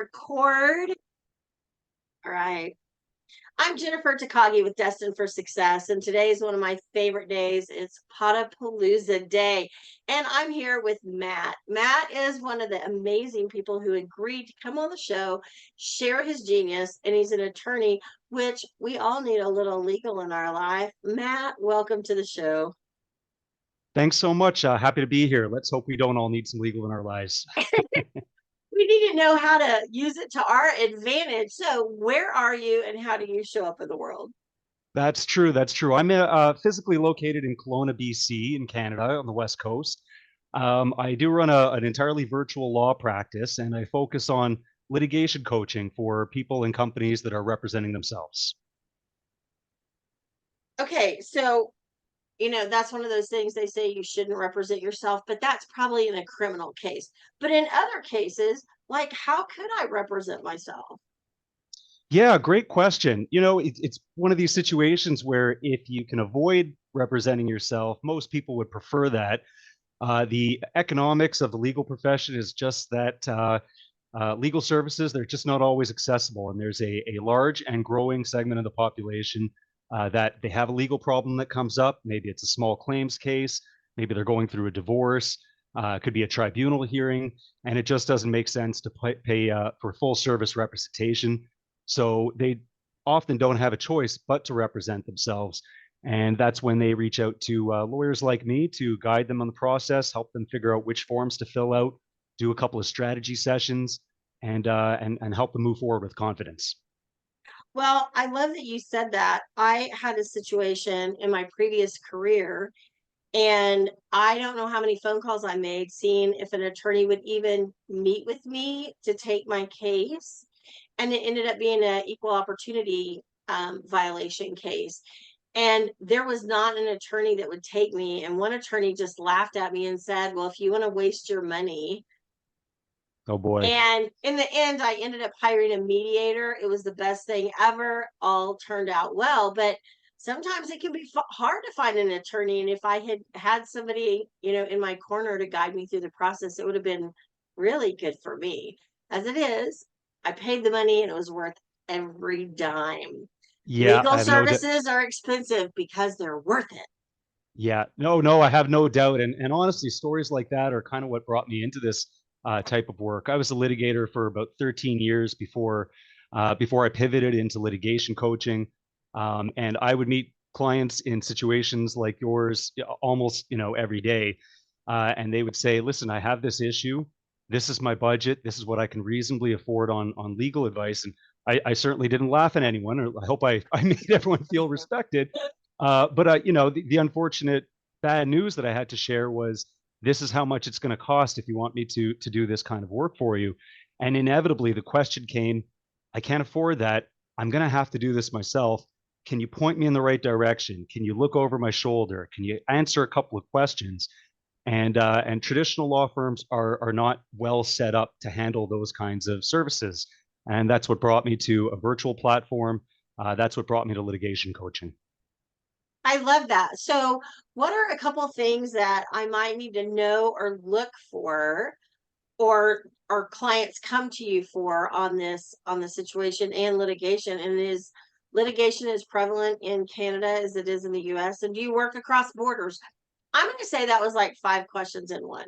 Record. All right. I'm Jennifer Takagi with Destined for Success, and today is one of my favorite days. It's Potapalooza Day, and I'm here with Matt. Matt is one of the amazing people who agreed to come on the show, share his genius, and he's an attorney, which we all need a little legal in our life. Matt, welcome to the show. Thanks so much. Happy to be here. Let's hope we don't all need some legal in our lives. We need to know how to use it to our advantage. So, where are you, and how do you show up in the world? That's true. That's true. I'm physically located in Kelowna, BC, in Canada, on the West Coast. I do run an entirely virtual law practice, and I focus on litigation coaching for people and companies that are representing themselves. Okay, so that's one of those things they say you shouldn't represent yourself, but that's probably in a criminal case. But in other cases, like how could I represent myself? Yeah, great question. It's one of these situations where if you can avoid representing yourself, most people would prefer that. The economics of the legal profession is just that legal services, they're just not always accessible. And there's a large and growing segment of the population that they have a legal problem that comes up. Maybe it's a small claims case. Maybe they're going through a divorce. It could be a tribunal hearing. And it just doesn't make sense to pay for full service representation. So they often don't have a choice but to represent themselves. And that's when they reach out to lawyers like me to guide them on the process, help them figure out which forms to fill out, do a couple of strategy sessions, and help them move forward with confidence. Well, I love that you said that. I had a situation in my previous career, and I don't know how many phone calls I made seeing if an attorney would even meet with me to take my case. And it ended up being an equal opportunity violation case. And there was not an attorney that would take me. And one attorney just laughed at me and said, well, if you want to waste your money. Oh boy. And in the end, I ended up hiring a mediator. It was the best thing ever. All turned out well. But sometimes it can be hard to find an attorney. And if I had had somebody, in my corner to guide me through the process, it would have been really good for me. As it is, I paid the money and it was worth every dime. Yeah, I Legal have no doubt. services are expensive because they're worth it. Yeah, no, I have no doubt. And honestly, stories like that are kind of what brought me into this type of work. I was a litigator for about 13 years before I pivoted into litigation coaching. And I would meet clients in situations like yours almost, every day. And they would say, listen, I have this issue. This is my budget. This is what I can reasonably afford on legal advice. And I certainly didn't laugh at anyone. Or I hope I made everyone feel respected. But the unfortunate bad news that I had to share was this is how much it's going to cost if you want me to do this kind of work for you. And inevitably, the question came, I can't afford that. I'm going to have to do this myself. Can you point me in the right direction? Can you look over my shoulder? Can you answer a couple of questions? And traditional law firms are not well set up to handle those kinds of services. And that's what brought me to a virtual platform. That's what brought me to litigation coaching. I love that. So, what are a couple things that I might need to know or look for, or clients come to you for on the situation and litigation? And is litigation as prevalent in Canada as it is in the US? And do you work across borders? I'm going to say that was like five questions in one.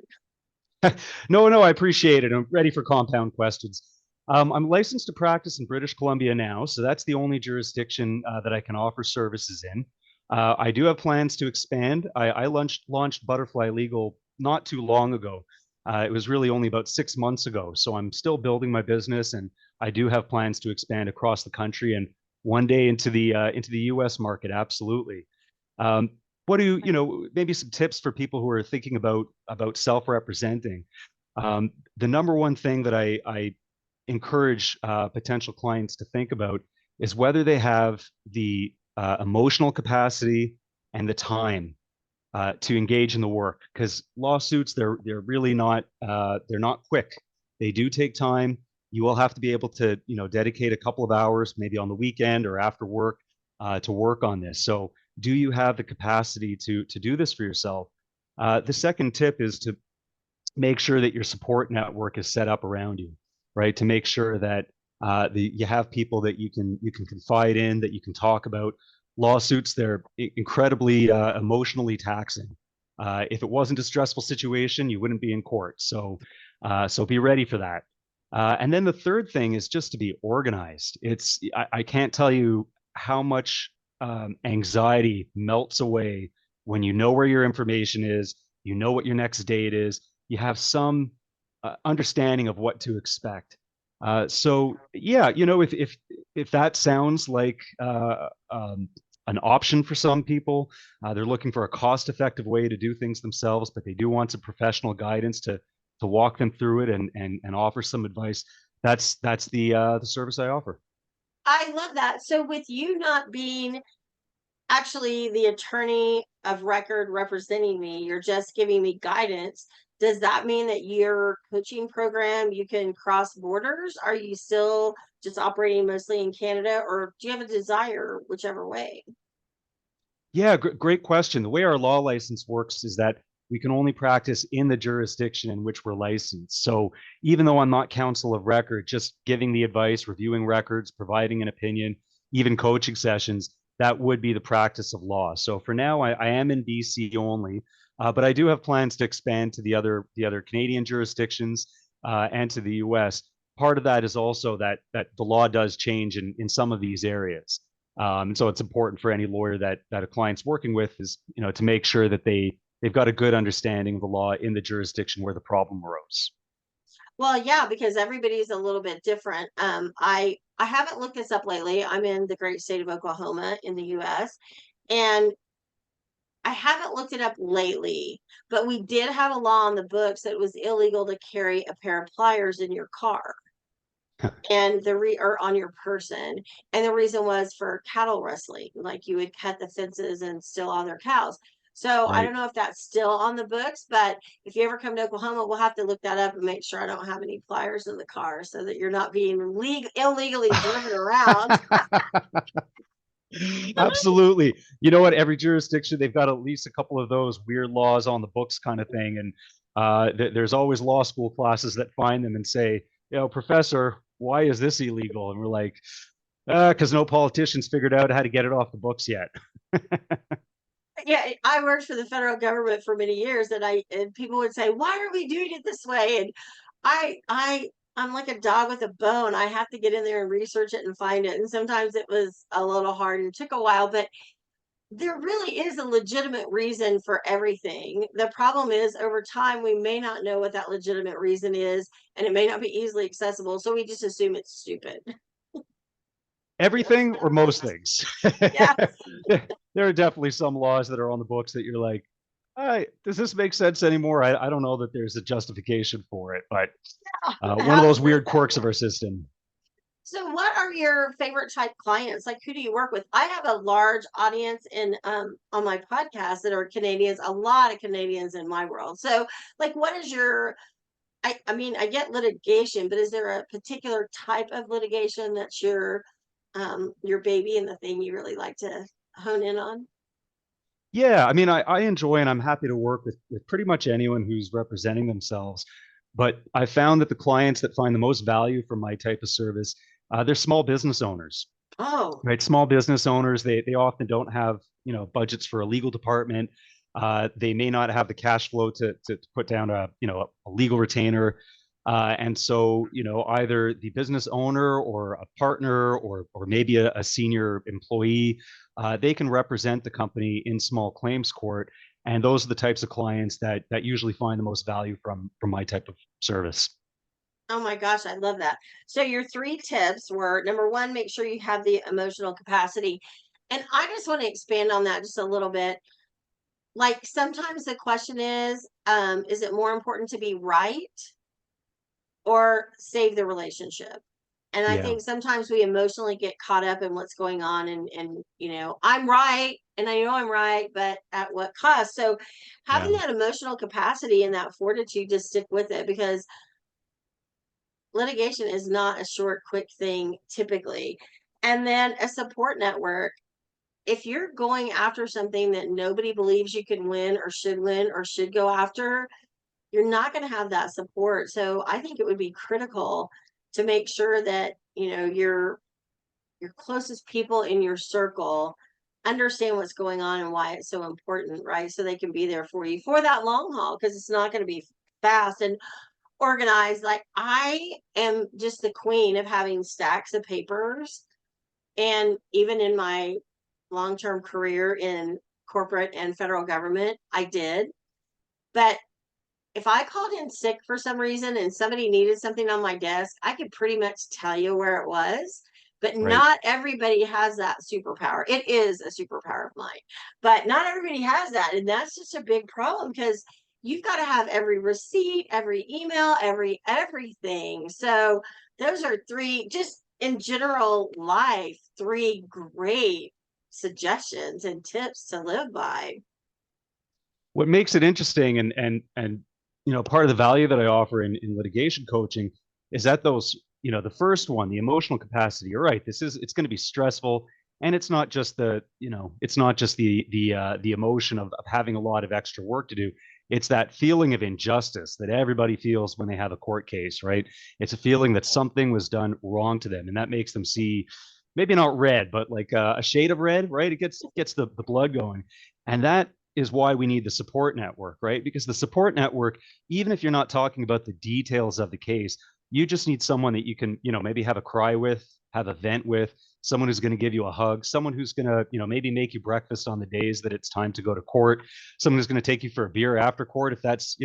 No, I appreciate it. I'm ready for compound questions. I'm licensed to practice in British Columbia now, so that's the only jurisdiction that I can offer services in. I do have plans to expand. I launched Butterfly Legal not too long ago. It was really only about 6 months ago, so I'm still building my business, and I do have plans to expand across the country and one day into the U.S. market. Absolutely. Um, what do maybe some tips for people who are thinking about self-representing? The number one thing that I encourage potential clients to think about is whether they have the emotional capacity and the time to engage in the work. Because lawsuits, they're really not they're not quick. They do take time. You will have to be able to dedicate a couple of hours, maybe on the weekend or after work, to work on this. So, do you have the capacity to do this for yourself? The second tip is to make sure that your support network is set up around you. right? To make sure that you have people that you can confide in, that you can talk about. Lawsuits, they're incredibly emotionally taxing. If it wasn't a stressful situation, you wouldn't be in court. So be ready for that. And then the third thing is just to be organized. I can't tell you how much anxiety melts away when you know where your information is, you know what your next date is, you have some understanding of what to expect. So yeah, if that sounds like an option for some people, they're looking for a cost-effective way to do things themselves, but they do want some professional guidance to walk them through it and offer some advice. That's the service I offer. I love that. So with you not being actually the attorney of record representing me, you're just giving me guidance. Does that mean that your coaching program, you can cross borders? Are you still just operating mostly in Canada, or do you have a desire, whichever way? Yeah, great question. The way our law license works is that we can only practice in the jurisdiction in which we're licensed. So even though I'm not counsel of record, just giving the advice, reviewing records, providing an opinion, even coaching sessions, that would be the practice of law. So for now, I am in BC only, but I do have plans to expand to the other Canadian jurisdictions and to the US. Part of that is also that the law does change in some of these areas. And so it's important for any lawyer that a client's working with is, to make sure that they've got a good understanding of the law in the jurisdiction where the problem arose. Well, yeah, because everybody's a little bit different. I haven't looked this up lately. I'm in the great state of Oklahoma in the US, and I haven't looked it up lately, but we did have a law on the books that it was illegal to carry a pair of pliers in your car and or on your person. And the reason was for cattle rustling, like you would cut the fences and steal all their cows. So I Right. don't know if that's still on the books, but if you ever come to Oklahoma, we'll have to look that up and make sure I don't have any pliers in the car so that you're not being illegally driven around. Absolutely. You know what? Every jurisdiction, they've got at least a couple of those weird laws on the books kind of thing. And there's always law school classes that find them and say, professor, why is this illegal? And we're like, because no politicians figured out how to get it off the books yet. Yeah, I worked for the federal government for many years, and people would say, "Why are we doing it this way?" And I'm like a dog with a bone. I have to get in there and research it and find it. And sometimes it was a little hard and took a while, but there really is a legitimate reason for everything. The problem is over time we may not know what that legitimate reason is, and it may not be easily accessible, so we just assume it's stupid. Everything or most things. Yeah. There are definitely some laws that are on the books that you're like, all right, does this make sense anymore? I don't know that there's a justification for it, but one of those weird quirks of our system. So what are your favorite type clients? Like who do you work with? I have a large audience in on my podcast that are Canadians, a lot of Canadians in my world. So like what is your I mean I get litigation, but is there a particular type of litigation that's your baby and the thing you really like to hone in on? Yeah, I mean, I enjoy and I'm happy to work with pretty much anyone who's representing themselves. But I found that the clients that find the most value from my type of service, they're small business owners, Oh, right? Small business owners, they often don't have, budgets for a legal department. They may not have the cash flow to put down a legal retainer. And so, either the business owner or a partner or maybe a senior employee, they can represent the company in small claims court. And those are the types of clients that usually find the most value from my type of service. oh my gosh, I love that. So your three tips were number one, make sure you have the emotional capacity. And I just want to expand on that just a little bit. Like sometimes the question is it more important to be right or save the relationship? And I Yeah, think sometimes we emotionally get caught up in what's going on and I'm right and I know I'm right, but at what cost? So having yeah. that emotional capacity and that fortitude to stick with it, because litigation is not a short, quick thing typically. And then a support network. If you're going after something that nobody believes you can win or should go after, you're not going to have that support. So I think it would be critical to make sure that, your closest people in your circle understand what's going on and why it's so important, right? So they can be there for you for that long haul, because it's not going to be fast and organized. Like, I am just the queen of having stacks of papers. And even in my long-term career in corporate and federal government, I did. But if I called in sick for some reason and somebody needed something on my desk, I could pretty much tell you where it was. But Right. not everybody has that superpower. It is a superpower of mine, but not everybody has that. And that's just a big problem, because you've got to have every receipt, every email, everything. So those are three, just in general life, three great suggestions and tips to live by. What makes it interesting, and part of the value that I offer in litigation coaching is that those, the first one, the emotional capacity, you're right, it's going to be stressful, and it's not just the emotion of having a lot of extra work to do. It's that feeling of injustice that everybody feels when they have a court case, right? It's a feeling that something was done wrong to them, and that makes them see maybe not red, but like a shade of red, right? It gets the blood going, and that is why we need the support network, right? Because the support network, even if you're not talking about the details of the case, you just need someone that you can, maybe have a cry with, have a vent with, someone who's going to give you a hug, someone who's going to, maybe make you breakfast on the days that it's time to go to court, someone who's going to take you for a beer after court if that's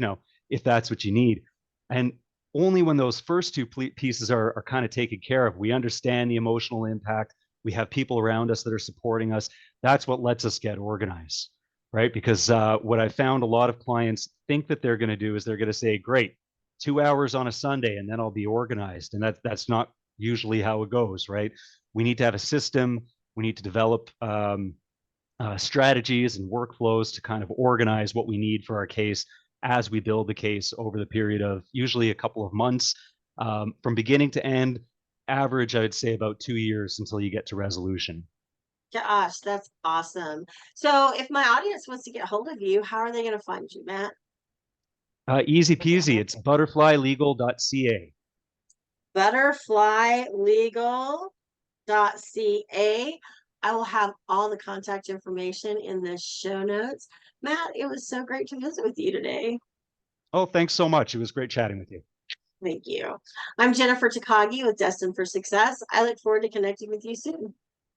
what you need. And only when those first two pieces are kind of taken care of, we understand the emotional impact, we have people around us that are supporting us. That's what lets us get organized, right? Because what I found a lot of clients think that they're going to do is they're going to say, great, 2 hours on a Sunday, and then I'll be organized. And that's not usually how it goes, right? We need to have a system. We need to develop strategies and workflows to kind of organize what we need for our case as we build the case over the period of usually a couple of months, from beginning to end. Average, I'd say about 2 years until you get to resolution. Gosh, that's awesome. So if my audience wants to get hold of you, how are they going to find you, Matt? Easy peasy. It's butterflylegal.ca. Butterflylegal.ca. I will have all the contact information in the show notes. Matt, it was so great to visit with you today. Oh, thanks so much. It was great chatting with you. Thank you. I'm Jennifer Takagi with Destined for Success. I look forward to connecting with you soon.